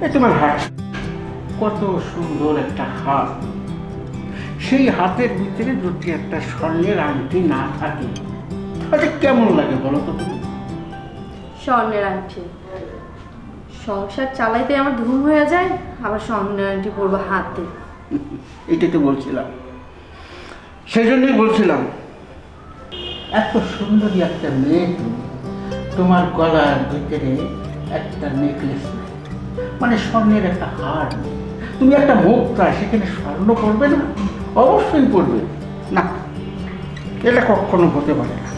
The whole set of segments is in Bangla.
এই তোমার হাত, কত সুন্দর একটা হাত। সেই হাতের ভিতরে যদি একটা স্বর্ণের আংটি না থাকে তাহলে কেমন লাগে বলো তো তুমি? স্বর্ণের আংটি সংসার চালাইতে আমার ধুম হয়ে যায়, আবার স্বর্ণের আংটি পরবো হাতে। এটাই তো বলছিলাম, সেই জন্যই বলছিলাম এত সুন্দরী একটা মেয়ে তুমি, তোমার গলার ভিতরে একটা নেকলেস নেই, মানে স্বর্ণের একটা হার নেই। তুমি একটা মুক্তা, সেখানে স্বর্ণ পড়বে না? অবশ্যই পড়বে না। এটা কখনো হতে পারে না,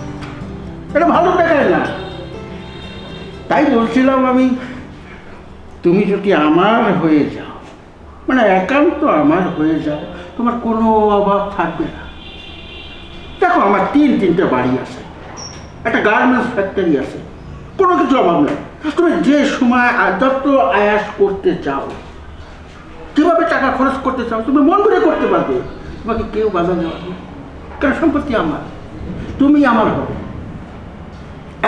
এটা ভালো দেখায় না। তাই বলছিলাম আমি, তুমি যদি আমার হয়ে যাও, মানে একান্ত আমার হয়ে যাও, তোমার কোনো অভাব থাকবে না। দেখো আমার তিনটে বাড়ি আছে, একটা গার্মেন্টস ফ্যাক্টরি আছে, কোনো কিছু অভাব নেই। তুমি যে সময় যত আয়াস করতে চাও, কীভাবে টাকা খরচ করতে চাও, তুমি মন করে করতে পারবে, তোমাকে কেউ বাধা দেওয়া নেই। কারণ সম্পত্তি আমার, তুমি আমার হবে।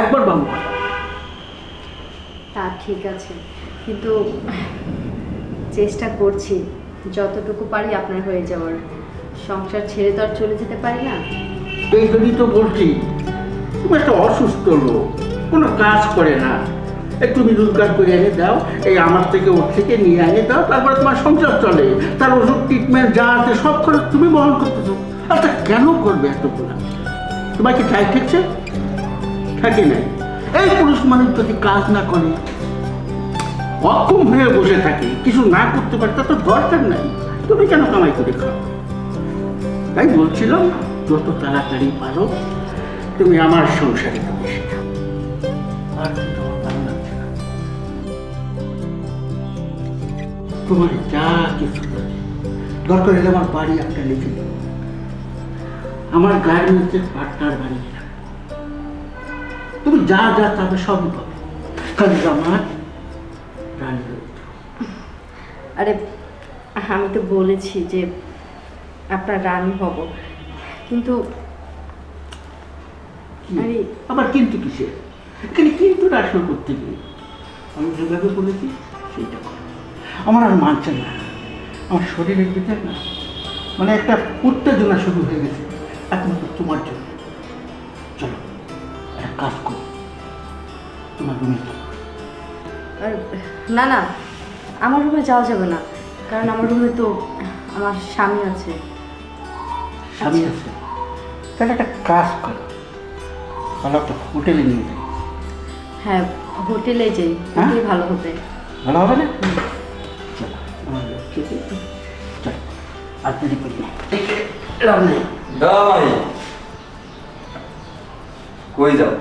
একবার ভাবো। তা ঠিক আছে, কিন্তু চেষ্টা করছি যতটুকু পারি আপনার হয়ে যাওয়ার। সংসার ছেড়ে তো আর চলে যেতে পারি না। এই জন্যই তো বলছি, তুমি একটা অসুস্থ লোক, কোনো কাজ করে না, তুমি রোজগার করে এনে দাও, এই আমার থেকে ওর থেকে নিয়ে এনে দাও, তারপরে তোমার সংসার চলে, তার ওষুধ ট্রিটমেন্ট যা আছে সব খরচ তুমি বহন করতেছো। আচ্ছা কেন করবে এতগুলা? তোমার কি চাই ঠিকছে? থাকে নাই। এই পুরুষ মানুষ যদি কাজ না করে, অক্ষম হয়ে বসে থাকে, কিছু না করতে পারে, তা তো দরকার নাই। তুমি কেন কামাই করে খাও? তাই বলছিলাম যত তাড়াতাড়ি পারো তুমি আমার সংসারে তুমি এসে যাও। আর কিন্তু আমার ভালো লাগছে না। তোমার যা কিছু লাগে, দরকার হলে আমার বাড়ি একটা লিখে দিও, আমার গার্মেন্টসের পার্টনার বানিয়ে রাখো। তুমি যা যা চাবে সবই পাবে, খালি আমার রানী হয়ে যাও। আরে আমি তো বলেছি যে আপনার রানী হব, কিন্তু আরে আবার কিন্তু কিসে? এখানে কিন্তু রাশনা করতে গিয়ে আমি যেভাবে বলেছি সেইটা করো। আমার আর মানছে না, আমার শরীরের ভিতরে না মানে একটা উত্তেজনা শুরু হয়ে গেছে, একমাত্র তোমার জন্য। চলো একটা কাজ করো, তোমার রুমে যাও। আর না না, আমার রুমে যাওয়া যাবে না, কারণ আমার রুমে তো আমার স্বামী আছে। স্বামী আছে? তাহলে একটা কাজ করো, ভালো একটা হোটেলে নিয়ে যাই। হ্যাঁ, হোটেলে যাই, হোটেলে ভালো হবে। ভালো হবে না? চলো আমার লক্ষ্যে চলো, আর দেরি করি না, লাভ নেই। দাই কই যাও?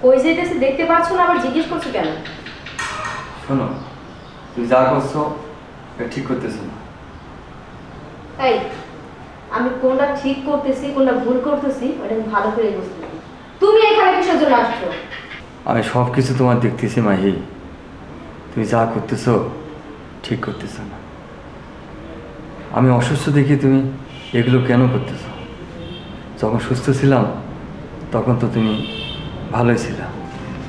কই যাইতেছে দেখতে পাচ্ছ না, আবার জিজ্ঞেস করছো কেন? শোনো, তুমি যা করছো এটা ঠিক করতেছো না। এই, আমি কোনটা ঠিক করতেছি কোনটা ভুল করতেছি ওটা আমি ভালো করে বুঝতেছি। তুমি এখানে কিসের জন্য আসছো? আমি সব কিছু তোমার দেখতেছি মাহি, তুমি যা করতেছো ঠিক করতেছো না। আমি অসুস্থ দেখি তুমি এগুলো কেন করতেছো? যখন সুস্থ ছিলাম তখন তো তুমি ভালোই ছিলা।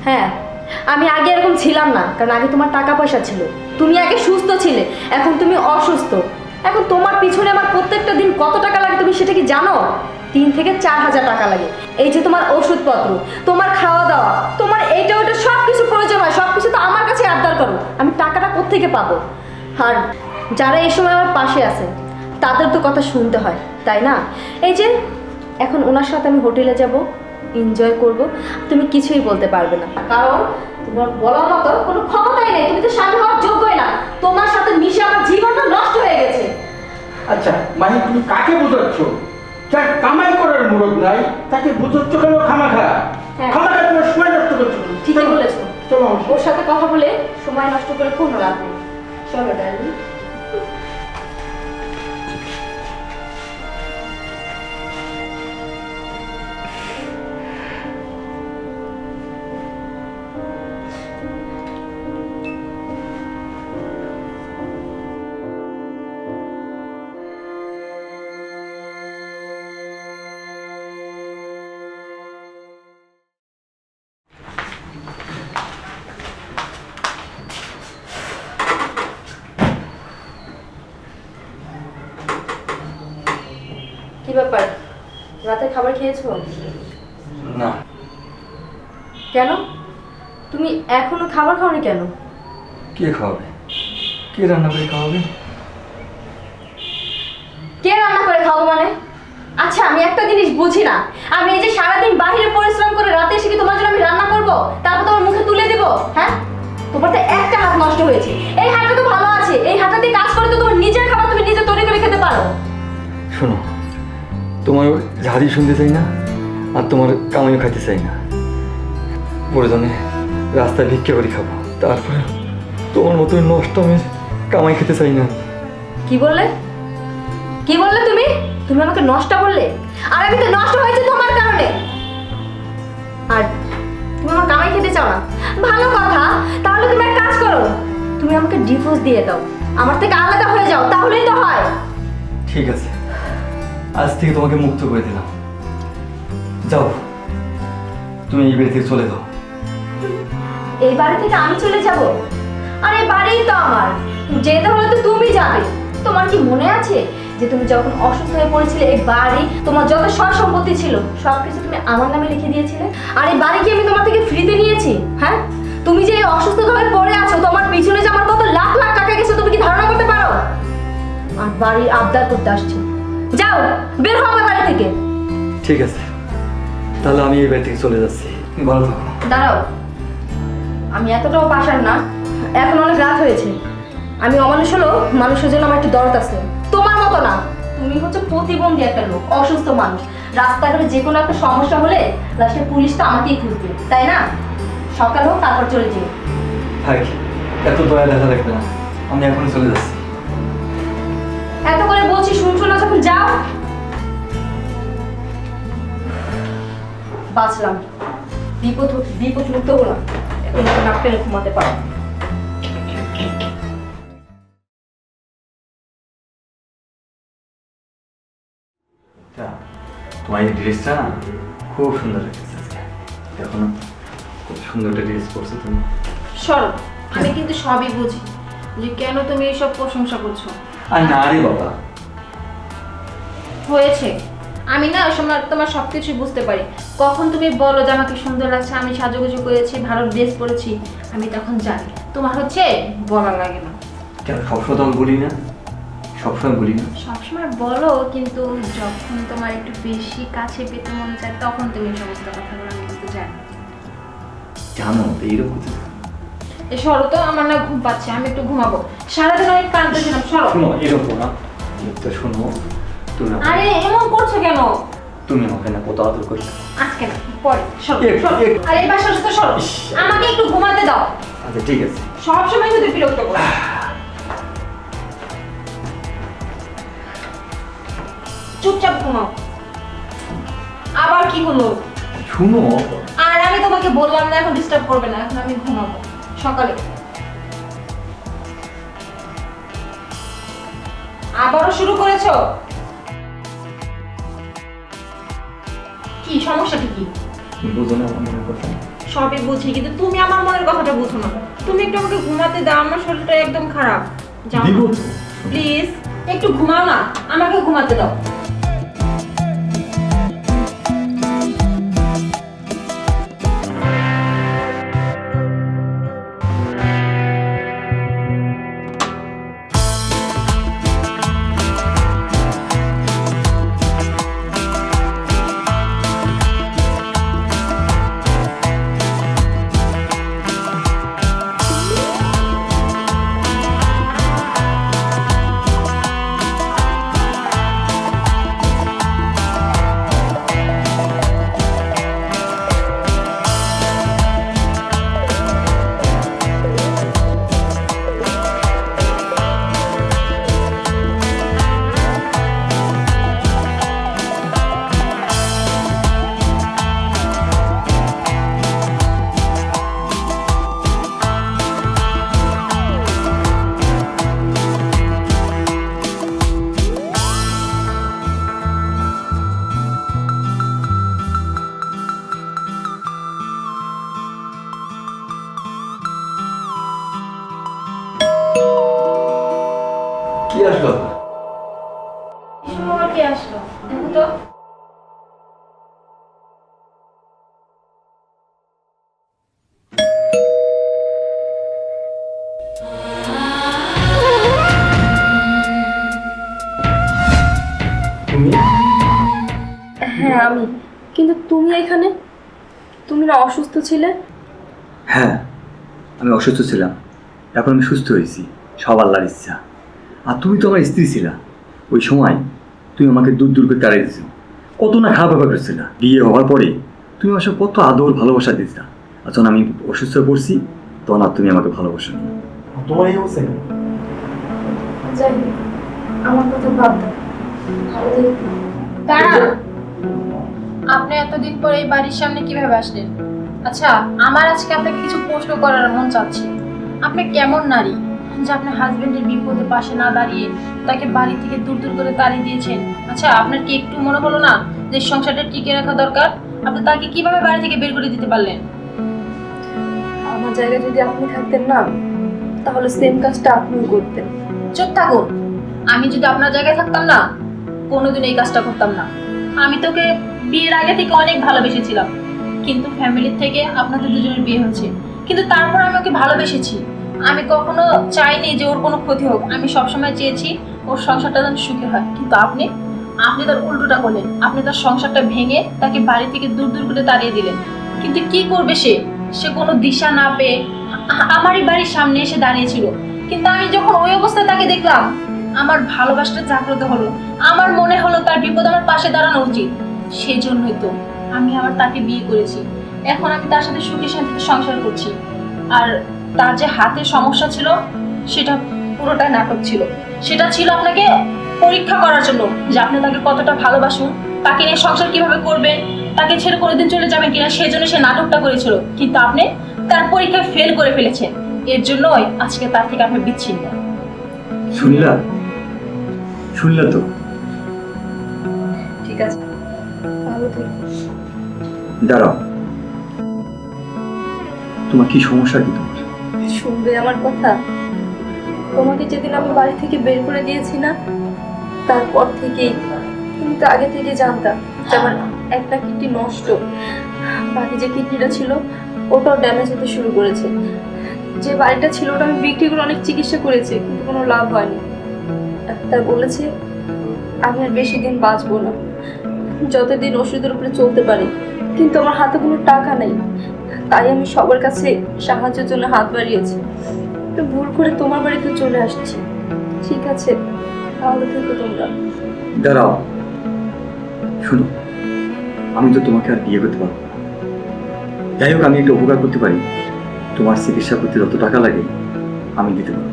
হ্যাঁ, আমি আগে এরকম ছিলাম না, কারণ আগে তোমার টাকা পয়সা ছিল, তুমি আগে সুস্থ ছিলে, এখন তুমি অসুস্থ। এখন তোমার পিছনে আমার প্রত্যেকটা দিন কত টাকা লাগে তুমি সেটা কি জানো? 3 থেকে 4 হাজার টাকা লাগে। এই যে তোমার ওষুধপত্র, তোমার খাওয়া দাওয়া, তোমার এইটা ওইটা সব কিছু প্রয়োজন হয়, সব কিছু তো আমার কাছে আবদার করো। আমি টাকাটা কোত্থেকে পাবো? আর যারা এই সময় আমার পাশে আছে তাদের তো কথা শুনতে হয়, তাই না? এই যে এখন ওনার সাথে আমি হোটেলে যাব, এনজয় করব, তুমি কিছুই বলতে পারবে না, কারণ তোমার বলার মতো কোনো ক্ষমতাই নেই। তুমি তো স্বামী হওয়ার যোগ্যই না। তোমার সাথে মিশে আমার জীবনটা নষ্ট হয়ে গেছে। আচ্ছা মাহি, তুমি কাকে বোঝাচ্ছ? যার কামাই করার মুরত নাই তাকে বোঝাচ্ছ কেন খামাখা? হ্যাঁ। খামাখা তোমার সময় নষ্ট করছো। ঠিকই বলেছো। চলো আমার সাথে। ওর সাথে কথা বলে সময় নষ্ট করে কোনো লাভ নেই। চলো ডার্লিং। কি ব্যাপার, রাতের খাবার খেয়েছো? না। কেন? তুমি এখনো খাবার খাওনি কেন? কে খাওয়াবে? কে রান্না করে খাওয়াবে? কে রান্না করে খাবো মানে? আচ্ছা, আমি একটা জিনিস বুঝি না, আমি এই যে সারাদিন বাইরে পরিশ্রম করে রাতে এসে কি তোমার জন্য আমি রান্না করব, তারপর তোমার মুখে তুলে দেব? হ্যাঁ, তোমার তো একটা হাত নষ্ট হয়েছে, এই হাতটা তো ভালো আছে, এই হাতটা দিয়ে কাজ করে তো তোমার নিজের খাবার তুমি নিজে তৈরি করে খেতে পারো। শোনো, তোমার ঝাড়ি শুনতে চাই না, আর তোমার কামাইও খাইতে চাই না। প্রয়োজনে রাস্তায় ভিক্ষা করে খাবো, তারপরে তোমার মতো নষ্ট আমি কামাই খেতে চাই না। কি বললে? কি বললে তুমি? তুমি আমাকে নষ্ট বললে? আর আমি তো নষ্ট হয়েছে তোমার কারণে। আর তুমি আমার কামাই খেতে চাও না? ভালো কথা, তাহলে তুমি এক কাজ করো, তুমি আমাকে ডিভোর্স দিয়ে দাও, আমার থেকে আলাদা হয়ে যাও, তাহলেই তো হয়। ঠিক আছে, আজ থেকে তোমাকে মুক্ত করে দিলাম। যাও, তুমি এই বাড়ি থেকে চলে যাও। এই বাড়ি থেকে আমি চলে যাব? আর এই বাড়িই তো আমার, যেতে হলে তো তুমি যাবে। তোমার কি মনে আছে যে তুমি যখন অসুস্থ হয়ে পড়েছিলে, এই বাড়ি তোমার যত সব সম্পত্তি ছিল সবকিছু তুমি আমার নামে লিখে দিয়েছিলে? আর এই বাড়ি কি আমি তোমার থেকে ফ্রিতে নিয়েছি? হ্যাঁ, তুমি যে এই অসুস্থতা হয়ে পড়ে আছো, তোমার পিছনে যে আমার কত লাখ লাখ টাকা গেছে তুমি কি ধারণা করতে পারো? আর বাড়ির আবদার করতে আসছো? যাও, বের হও আমার বাড়ি থেকে। ঠিক আছে, তাহলে আমি এই বাড়ি থেকে চলে যাচ্ছি। তুমি ভালো থাকো। দাঁড়াও, আমি এতটাও পাশার না, এখন অনেক রাত হয়েছে। আমি অমানুষ হলো, মানুষের জন্য আমার একটু দরদ আছে, তোমার মতো না। তুমি হচ্ছে প্রতিবন্ধী একটা লোক, অসুস্থ মানুষ, রাস্তাঘাটে যে কোনো একটা সমস্যা হলে লাস্টে পুলিশ তো আমাকেই খুঁজবে, তাই না? সকাল হোক, তারপর চলে যেও। থাক, এত দয়া দেখা লাগবে না, আমি এখনই চলে যাচ্ছি। এত করে বলছি, শুনছো না যখন? যাও। বাঁচলাম, বিপদ বিপদ মুক্ত হলাম, এখন নাক টেনে ঘুমাতে পারো। তোমার এই ড্রেসটা না খুব সুন্দর লাগছে আজকে। দেখো না, খুব সুন্দর একটা ড্রেস পরছো তুমি। সরো, আমি কিন্তু সবই বুঝি যে কেন তুমি এইসব প্রশংসা করছো। আর না রে বাবা, হয়েছে, আমি না ওই সময় তোমার সবকিছু বুঝতে পারি। কখন তুমি বলো যে আমাকে সুন্দর লাগছে, আমি সাজুগুজু করেছি, ভালো ড্রেস পরেছি, আমি তখন জানি। তোমার হচ্ছে বলা লাগে না। কেন সবসময় তো আমি বলি না? সবসময় বলি না? সবসময় বলো, কিন্তু যখন তোমার একটু বেশি কাছে পেতে মন চায় তখন তুমি সমস্ত কথাগুলো আমি কিন্তু জানি। জানো তো এইরকম কিছু। এ সরো তো, আমার না ঘুম পাচ্ছে, আমি একটু ঘুমাবো। সারাদিন অনেক ক্লান্ত ছিলাম, সরো। শোনো, এরকম না, তো শোনো, তুমি আরে এমন করছো কেন? তুমি আমাকে না কত আদর করছো। আজকে না, পরে সরো এক- সরো। এক- আরে এবার সরো তো, সরো। ইস। আমাকে একটু ঘুমাতে দাও। আচ্ছা ঠিক আছে। সবসময় শুধু বিরক্ত করো। চুপচাপ ঘুমাও। আবার কি হলো? শুনো, আর আমি তোমাকে বললাম না এখন ডিস্টার্ব করবে না, এখন আমি ঘুমাবো সকালে। আবারও শুরু করেছো? কি সমস্যাটা কি? বুঝো না আমার মনের কথা? সবই বুঝি, কিন্তু তুমি আমার মনের কথাটা বুঝো না। তুমি একটু আমাকে ঘুমাতে দাও, আমার শরীরটা একদম খারাপ। যাও দিব তো। প্লিজ, একটু ঘুমাও না, আমাকে ঘুমাতে দাও। আবার কে আসলো দেখো তো। তুমি? হ্যাঁ আমি। কিন্তু তুমি এখানে, তুমি না অসুস্থ ছিলে? হ্যাঁ, আমি অসুস্থ ছিলাম, এখন আমি সুস্থ হয়েছি, সব আল্লাহর ইচ্ছা। আর তুমি তো আমার স্ত্রী ছিলা, ওই সময় তুমি আমাকে দূর দূর করে তাড়িয়ে দিয়েছো, কত না খারাপ ব্যবহার করছিলা। বিয়ে হওয়ার পরে তুমি আমার সঙ্গে কত আদর ভালোবাসা দিয়েছিলা, আর যখন আমি অসুস্থ হয়ে পড়ছি তখন আর তুমি আমাকে ভালোবাসো নি। তোমার এই অবস্থা কেন? যাই হোক, আমার কথা বাদ দাও, ভালো থেকো। দাঁড়ান, আপনি এতদিন পরে এই বাড়ির সামনে কিভাবে আসলেন? আচ্ছা, আমার আজকে আপনাকে কিছু প্রশ্ন করার মন চাচ্ছে। আপনি কেমন নারী যে আপনার হাজবেন্ডের বিপদে পাশে না দাঁড়িয়ে তাকে বাড়ি থেকে দূর দূর করে তাড়িয়ে দিয়েছেন? আচ্ছা, আপনার কি একটু মনে হলো না যে সংসারটা টিকে রাখা দরকার? আপনি তাকে কিভাবে বাড়ি থেকে বের করে দিতে পারলেন? আমার জায়গায় যদি আপনি থাকতেন না, তাহলে সেম কাজটা আপনিও করতেন। চুপ থাকুন। আমি যদি আপনার জায়গায় থাকতাম না, কোনোদিন এই কাজটা করতাম না। আমি তোকে বিয়ের আগে থেকে অনেক ভালোবেসেছিলাম, কিন্তু ফ্যামিলির থেকে আপনাদের দুজনের বিয়ে হয়েছে, কিন্তু তারপর আমি ওকে ভালোবেসেছি। আমি কখনো চাইনি যে ওর কোনো ক্ষতি হোক। আমি সবসময় চেয়েছি ওর সংসারটা যেন সুখে হয়। কিন্তু আপনি আপনি তার উল্টোটা করলেন। আপনি তার সংসারটা ভেঙে তাকে বাড়ি থেকে দূর দূর করে তাড়িয়ে দিলেন। কিন্তু কি করবে সে? সে কোনো দিশা না পেয়ে আমারই বাড়ির সামনে এসে দাঁড়িয়েছিল। কিন্তু আমি যখন ওই অবস্থায় তাকে দেখলাম, আমার ভালোবাসাটা জাগ্রত হলো। আমার মনে হলো তার বিপদ আমার পাশে দাঁড়ানো উচিত। সেজন্যই তো আমি আবার তাকে বিয়ে করেছি। এখন আমি তার সাথে সুখে শান্তিতে সংসার করছি। আর তার যে হাতে সমস্যা ছিল, সেটা পুরোটাই নাটক ছিল। সেটা ছিল আপনাকে পরীক্ষা করার জন্য যে আপনি তাকে কতটা ভালোবাসুন, তাকে নিয়ে সংসার কিভাবে করবেন, তাকে ছেড়ে কোনোদিন চলে যাবেন কিনা, সেই জন্য সে নাটকটা করেছিল। কিন্তু আপনি তার পরীক্ষায় ফেল করে ফেলেছেন। এর জন্যই আজকে তার থেকে আপনি বিচ্ছিন্ন। শুনলা? শুনলা তো? ঠিক আছে, ভালো থেকো। দাঁড়াও, তোমার কি সমস্যা? কি তোমার? শুনবে আমার কথা? তোমাকে যেদিন আমি বাড়ি থেকে বের করে দিয়েছি না, তারপর থেকেই, তুমি তো আগে থেকে জানতাম যে আমার একটা কিডনি নষ্ট, বাকি যে কিডনিটা ছিল ওটাও ড্যামেজ হতে শুরু করেছে। যে বাড়িটা ছিল ওটা আমি বিক্রি করে অনেক চিকিৎসা করেছি, কিন্তু কোনো লাভ হয়নি। ডাক্তার বলেছে আমি আর বেশি দিন বাঁচবো না, যতদিন ওষুধের উপরে চলতে পারি। কিন্তু আমার হাতে কোনো টাকা নেই, তাই আমি সবার কাছে সাহায্যের জন্য হাত বাড়িয়েছি। তো ভুল করে তোমার বাড়িতে চলে আসছি। ঠিক আছে, ভালো থেকো তোমরা। দাঁড়াও, শুনো, আমি তো তোমাকে আর বিয়ে করতে পারবো না। যাই হোক, আমি একটা উপকার করতে পারি। তোমার চিকিৎসা করতে যত টাকা লাগে আমি দিতে পারবো।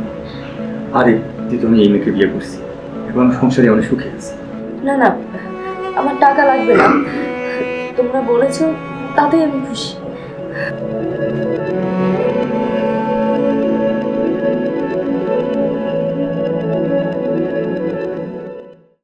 আরে যে তুমি এই মেয়েকে বিয়ে করছি, এবং সংসারে অনেক সুখে আছি। না না, আমার টাকা লাগবে না, তোমরা বলেছো তাতেই আমি খুশি।